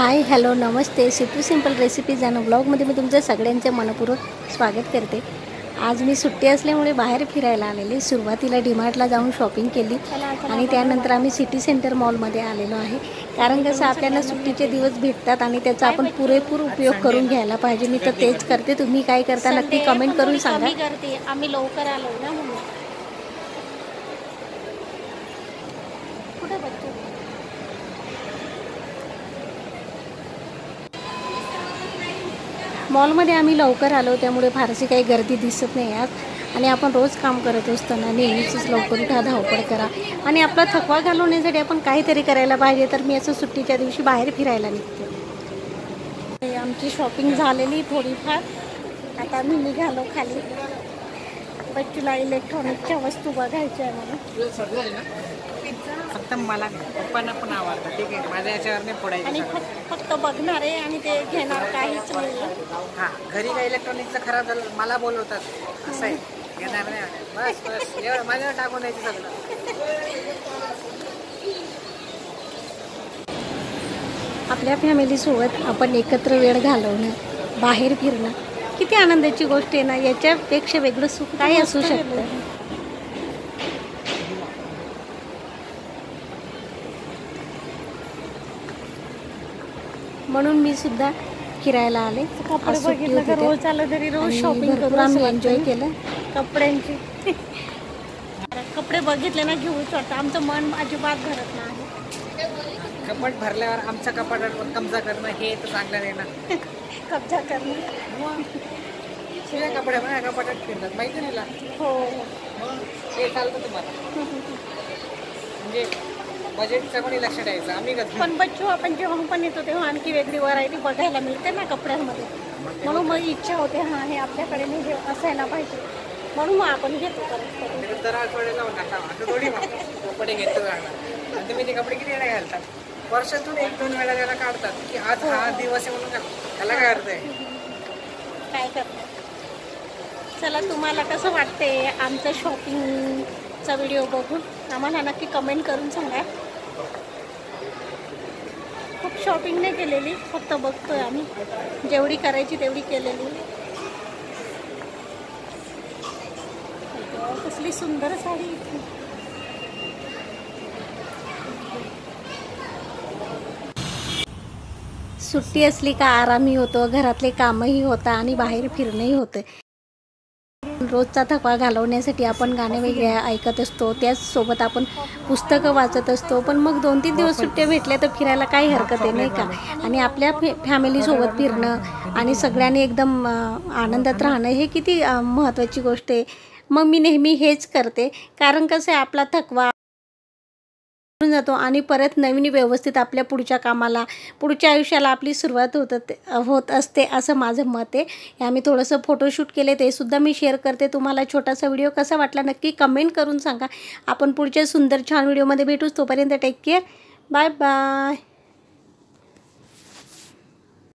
Hi hello नमस्ते Situ simple recipes आणि ब्लॉगमध्ये मी तुमचं सगळ्यांचे मनपूर्वक स्वागत करते। आज मी सुट्टी असल्यामुळे बाहेर फिरायला आलेले। सुरुवातीला डीमार्टला जाऊन शॉपिंग केली आणि त्यानंतर आम्ही सिटी सेंटर मॉलमध्ये आलेलो आहे। कारण कसं आपल्याला सुट्टीचे दिवस भेटतात आणि त्याचा आपण पुरेपूर उपयोग करून घ्यायला पाहिजे। मी तर तेच करते, तुम्ही काय करता नक्की कमेंट करून सांगा। आम्ही लवकर आलो ना म्हणून। कुठे बच्चू मॉलमध्ये आम्ही लवकर आलो त्यामुळे फारशी काही गर्दी दिसत नाही आज। आणि आपण रोज काम करत असताना नेहमीच लवकर उठा, धावपळ करा आणि आपला थकवा घालवण्यासाठी आपण काहीतरी करायला पाहिजे। तर मी असं सुट्टीच्या दिवशी बाहेर फिरायला निघते। आमची शॉपिंग झालेली थोडीफार, आता मी निघालो खाली। बच्चूला इलेक्ट्रॉनिकच्या वस्तू बघायच्या आहे म्हणून। फक्त मला पप्पांना पण आवडतं, ठीक आहे, माझ्या याच्यावर नाही पडायचं आणि फक्त बघणार आहे आणि ते घेणार काहीच नाही। हां, घरी काही इलेक्ट्रॉनिकचं खराब झालं मला बोलवतात, असं आहे, घेणार नाही बस बस एवढं माझ्यावर टाकून द्यायचं सगळं। आपल्या फॅमिलीसोबत आपण एकत्र वेळ घालवणं, बाहेर फिरणं किती आनंदाची गोष्ट आहे ना। याच्यापेक्षा वेगळं सुख काय असू शकतं। म्हणून मी सुद्धा फिरायला आले। कपडे बघितलं तर रोज आलं तरी रोज शॉपिंग करू, आम्ही एन्जॉय केलं कपड्यांची। कपडे बघितले ना घेऊच वाटतं, आमचं मन अजिबात भरत नाही। कपाट भरल्यावर आमच्या कपाटावर कब्जा करणं हे तर चांगलं नाही ना। कब्जा करणं शिवाय कपडे माझ्या कपाटात फिरतात, माहिती नाही ना। हो हे चालतं तुम्हाला, म्हणजे बजेटचं कोणी लक्ष द्यायचं, आम्ही कसं। पण बच्चू आपण जेव्हा पण येतो तेव्हा आणखी वेगळी व्हरायटी बघायला मिळते ना कपड्यांमध्ये, म्हणून मग इच्छा होते हां हे आपल्याकडे नाही असायला पाहिजे, म्हणून मग आपण घेतो परत। दर आठवड्याला जाऊन टाका असं थोडी कपडे घेतो राहणार। आणि तुम्ही ते कपडे किती वेळा घालतात? वर्षातून 1-2 वेळा त्याला काढतात की आज हा दिवस आहे म्हणून त्याला काय अर्थ आहे? काय करतो। चला, तुम्हाला कसं वाटते आमचं शॉपिंगचा व्हिडिओ बघून आम्हाला नक्की कमेंट करून सांगा। खूप शॉपिंग नाही केलेली, फक्त बघतोय आम्ही, जेवढी करायची तेवढी केलेली। कसली सुंदर साडी इथे। सुट्टी असली का आरामही होतो, घरातले कामही होतं आणि बाहेर फिरणंही होतं। रोजचा थकवा घालवण्यासाठी आपण गाणे वगैरे ऐकत असतो, त्याचसोबत आपण पुस्तकं वाचत असतो। पण मग 2-3 दिवस सुट्ट्या भेटल्या तर फिरायला काही हरकत आहे नाही का। आणि आपल्या फॅमिलीसोबत फिरणं आणि सगळ्यांनी एकदम आनंदात राहणं हे किती महत्त्वाची गोष्ट आहे। मग मी नेहमी हेच करते, कारण कसं आहे आपला थकवा जातो आणि परत नवीन व्यवस्थित आपल्या पुढच्या कामाला, पुढच्या आयुष्याला आपली सुरुवात होत असते असं माझं मत आहे। आम्ही थोडंसं फोटोशूट केले, ते सुद्धा मी शेअर करते। तुम्हाला छोटासा व्हिडिओ कसा वाटला नक्की कमेंट करून सांगा। आपण पुढच्या सुंदर छान व्हिडिओमध्ये भेटूच, तोपर्यंत टेक केअर, बाय बाय।